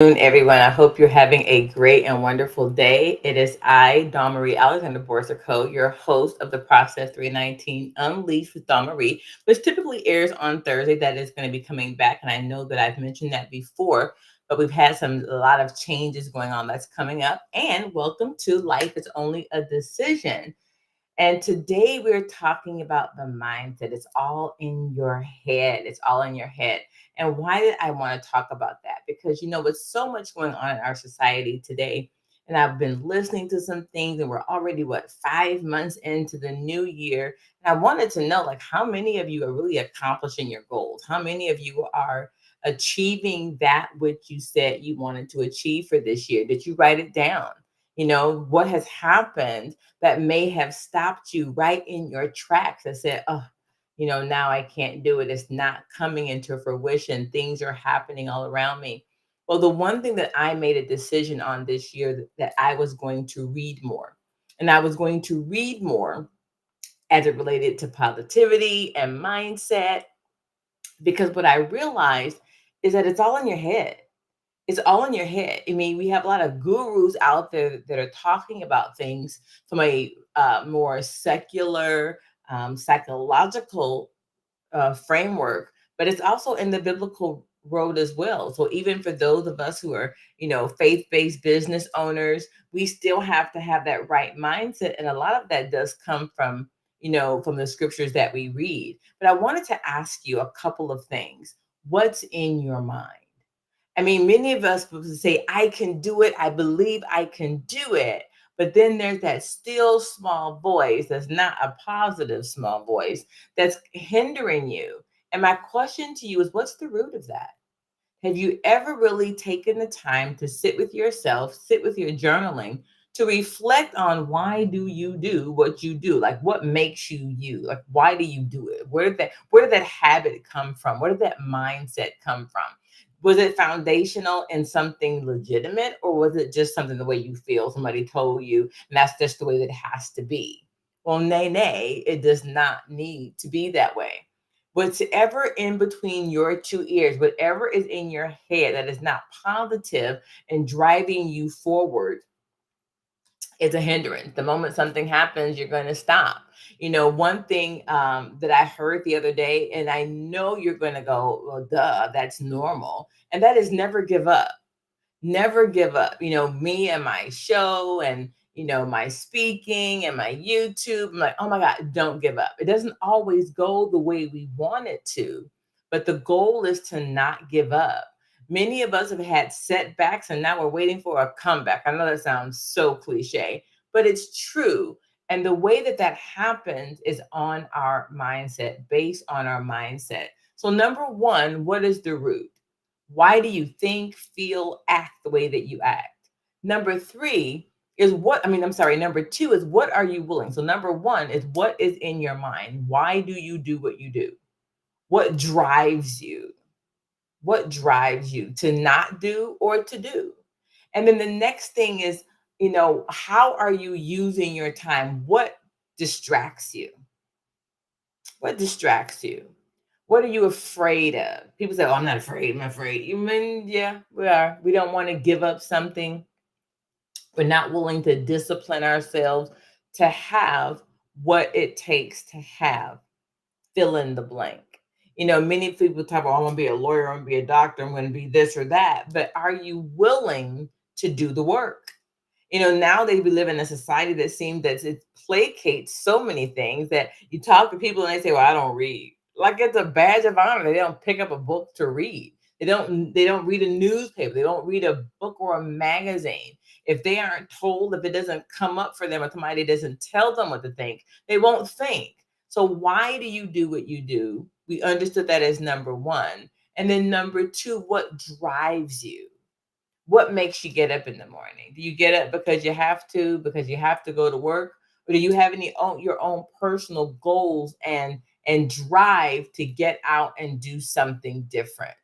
Everyone. I hope you're having a great and wonderful day. It is I, Dawn Marie Alexander Borsico, your host of the Process 319 Unleashed with Dawn Marie, which typically airs on Thursday. That is going to be coming back. And I know that I've mentioned that before, but we've had a lot of changes going on that's coming up. And welcome to Life is Only a Decision. And today we're talking about the mindset. It's all in your head. It's all in your head. And why did I want to talk about that? Because, with so much going on in our society today, and I've been listening to some things, and we're already, 5 months into the new year. And I wanted to know, like, how many of you are really accomplishing your goals? How many of you are achieving that which you said you wanted to achieve for this year? Did you write it down? What has happened that may have stopped you right in your tracks and said, oh, now I can't do it. It's not coming into fruition. Things are happening all around me. Well, the one thing that I made a decision on this year that I was going to read more. And I was going to read more as it related to positivity and mindset, because what I realized is that it's all in your head. It's all in your head. I mean, we have a lot of gurus out there that are talking about things from a more secular, psychological framework, but it's also in the biblical road as well. So even for those of us who are, faith-based business owners, we still have to have that right mindset. And a lot of that does come from, from the scriptures that we read. But I wanted to ask you a couple of things. What's in your mind? I mean, many of us will say, I can do it. I believe I can do it. But then there's that still small voice that's not a positive small voice that's hindering you. And my question to you is, what's the root of that? Have you ever really taken the time to sit with yourself, sit with your journaling, to reflect on why do you do what you do? Like, what makes you you? Like, why do you do it? Where did that habit come from? Where did that mindset come from? Was it foundational in something legitimate, or was it just something the way you feel? Somebody told you, and that's just the way that it has to be. Well, nay, it does not need to be that way. Whatever in between your two ears, whatever is in your head that is not positive and driving you forward, is a hindrance. The moment something happens, you're going to stop. One thing that I heard the other day, and I know you're going to go, well, duh, that's normal. And that is never give up. Never give up. Me and my show and, my speaking and my YouTube, I'm like, oh my God, don't give up. It doesn't always go the way we want it to, but the goal is to not give up. Many of us have had setbacks and now we're waiting for a comeback. I know that sounds so cliche, but it's true. And the way that that happens is on our mindset, based on our mindset. So, number one, what is the root? Why do you think, feel, act the way that you act? Number three is number two is what are you willing? So, number one is what is in your mind? Why do you do what you do? What drives you? What drives you to not do or to do? And then the next thing is, how are you using your time? What distracts you? What distracts you? What are you afraid of? People say, oh, I'm not afraid. I'm afraid. You mean, yeah, we are. We don't want to give up something. We're not willing to discipline ourselves to have what it takes to have fill in the blank. Many people talk about, I'm going to be a lawyer, I'm going to be a doctor, I'm going to be this or that. But are you willing to do the work? Nowadays we live in a society that seems that it placates so many things that you talk to people and they say, well, I don't read. Like it's a badge of honor. They don't pick up a book to read. They don't read a newspaper. They don't read a book or a magazine. If they aren't told, if it doesn't come up for them or somebody doesn't tell them what to think, they won't think. So why do you do what you do? We understood that as number one. And then number two, what drives you? What makes you get up in the morning? Do you get up because you have to go to work, or do you have your own personal goals and drive to get out and do something different?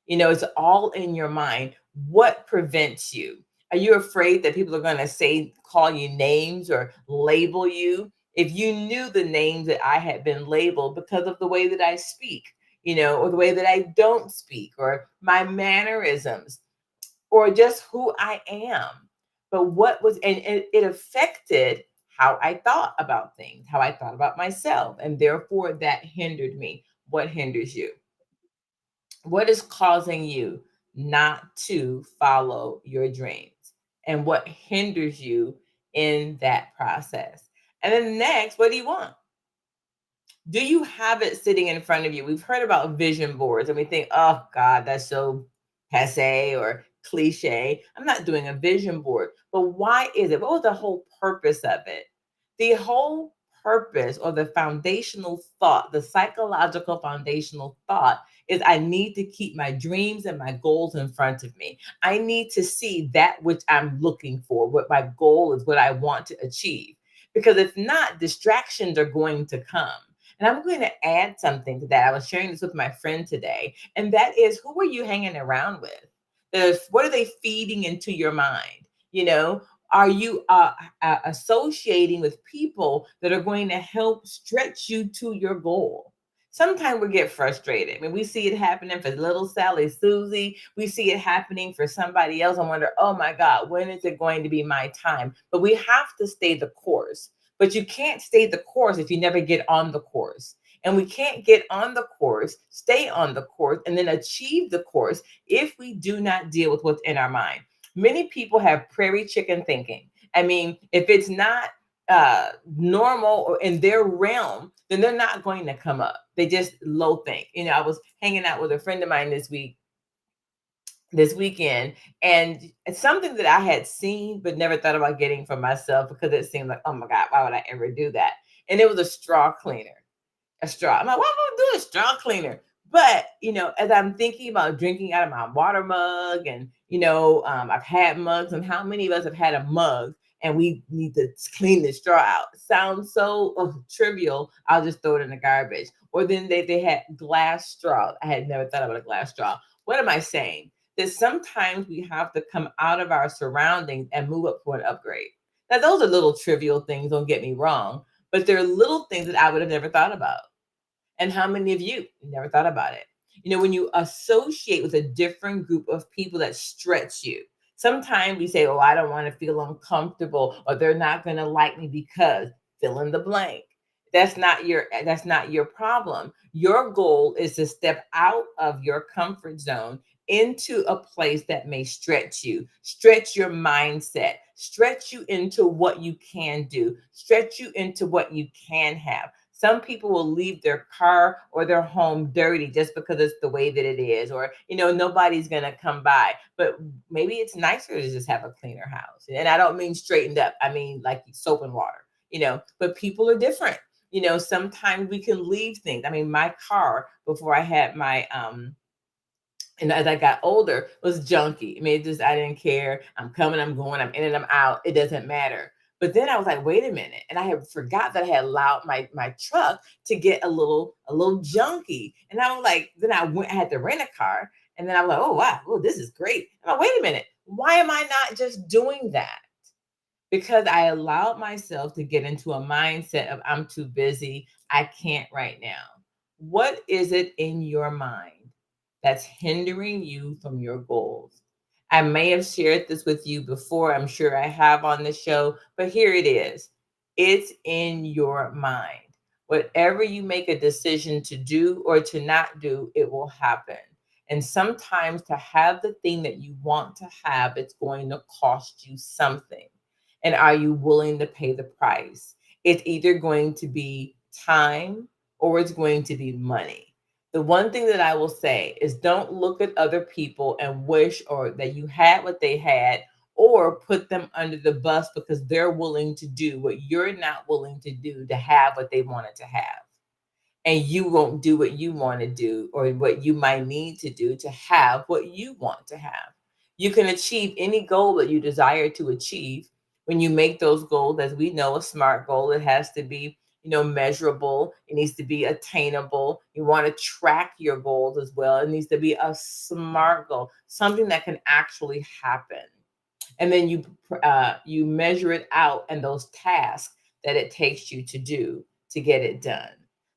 It's all in your mind. What prevents you? Are you afraid that people are going to call you names or label you? If you knew the names that I had been labeled because of the way that I speak, or the way that I don't speak, or my mannerisms, or just who I am. But what was, and it affected how I thought about things, how I thought about myself. And therefore, that hindered me. What hinders you? What is causing you not to follow your dreams? And what hinders you in that process? And then next, what do you want? Do you have it sitting in front of you? We've heard about vision boards and we think, oh God, that's so passe or cliche. I'm not doing a vision board. But why is it? What was the whole purpose of it? The whole purpose, or the foundational thought, the psychological foundational thought, is I need to keep my dreams and my goals in front of me. I need to see that which I'm looking for, what my goal is, what I want to achieve. Because if not, distractions are going to come. And I'm going to add something to that. I was sharing this with my friend today, and that is, who are you hanging around with? What are they feeding into your mind? You know, are you associating with people that are going to help stretch you to your goal? Sometimes we get frustrated. I mean, we see it happening for little Sally Susie. We see it happening for somebody else and wonder, oh my God, when is it going to be my time? But we have to stay the course. But you can't stay the course if you never get on the course. And we can't get on the course, stay on the course, and then achieve the course if we do not deal with what's in our mind. Many people have prairie chicken thinking. I mean, if it's not normal or in their realm, then they're not going to come up. They just low think. You know, I was hanging out with a friend of mine this weekend, and it's something that I had seen but never thought about getting for myself, because it seemed like, oh my God, why would I ever do that? And it was a straw cleaner, a straw. I'm like, why am I doing a straw cleaner? But as I'm thinking about drinking out of my water mug, and I've had mugs, and how many of us have had a mug and we need to clean the straw out? It sounds so trivial. I'll just throw it in the garbage. Or then they had glass straw. I had never thought about a glass straw. What am I saying? That sometimes we have to come out of our surroundings and move up for an upgrade. Now, those are little trivial things, don't get me wrong, but they're little things that I would have never thought about. And how many of you never thought about it? When you associate with a different group of people that stretch you, sometimes we say, oh, I don't want to feel uncomfortable, or they're not going to like me because fill in the blank. That's not your problem. Your goal is to step out of your comfort zone into a place that may stretch you, stretch your mindset, stretch you into what you can do, stretch you into what you can have. Some people will leave their car or their home dirty just because it's the way that it is, or nobody's going to come by. But maybe it's nicer to just have a cleaner house. And I don't mean straightened up, I mean like soap and water. But people are different. Sometimes we can leave things. I mean, my car, before I had my and as I got older, was junky. I mean, I didn't care. I'm coming, I'm going, I'm in and I'm out. It doesn't matter. But then I was like, wait a minute. And I had forgot that I had allowed my truck to get a little junky. And I was like, then I had to rent a car. And then I was like, oh wow, oh, this is great. I'm like, wait a minute. Why am I not just doing that? Because I allowed myself to get into a mindset of, I'm too busy, I can't right now. What is it in your mind that's hindering you from your goals? I may have shared this with you before. I'm sure I have on the show, but here it is. It's in your mind. Whatever you make a decision to do or to not do, it will happen. And sometimes to have the thing that you want to have, it's going to cost you something. And are you willing to pay the price? It's either going to be time or it's going to be money. The one thing that I will say is, don't look at other people and wish or that you had what they had, or put them under the bus because they're willing to do what you're not willing to do to have what they wanted to have, and you won't do what you want to do or what you might need to do to have what you want to have. You can achieve any goal that you desire to achieve when you make those goals. As we know, a SMART goal, it has to be, measurable. It needs to be attainable. You want to track your goals as well. It needs to be a SMART goal, something that can actually happen. And then you measure it out and those tasks that it takes you to do to get it done.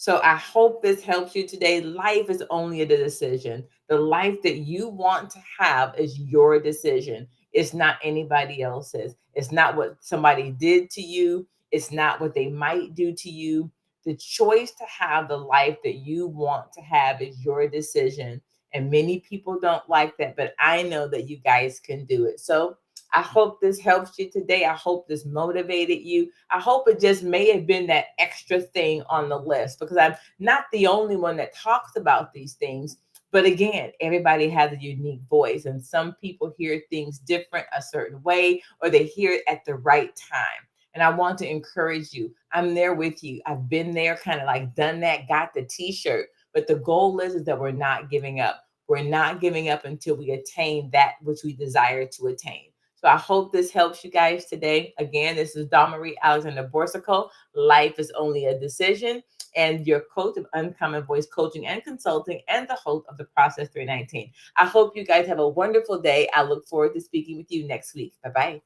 So I hope this helps you today. Life is only a decision. The life that you want to have is your decision. It's not anybody else's. It's not what somebody did to you. It's not what they might do to you. The choice to have the life that you want to have is your decision. And many people don't like that, but I know that you guys can do it. So I hope this helps you today. I hope this motivated you. I hope it just may have been that extra thing on the list because I'm not the only one that talks about these things. But again, everybody has a unique voice, and some people hear things different a certain way, or they hear it at the right time. And I want to encourage you. I'm there with you. I've been there, kind of like done that, got the t-shirt. But the goal is that we're not giving up. We're not giving up until we attain that which we desire to attain. So I hope this helps you guys today. Again, this is Marie Alexander Borsico. Life is only a decision, and your coach of Uncommon Voice Coaching and Consulting, and the host of the Process 319. I hope you guys have a wonderful day. I look forward to speaking with you next week. Bye bye.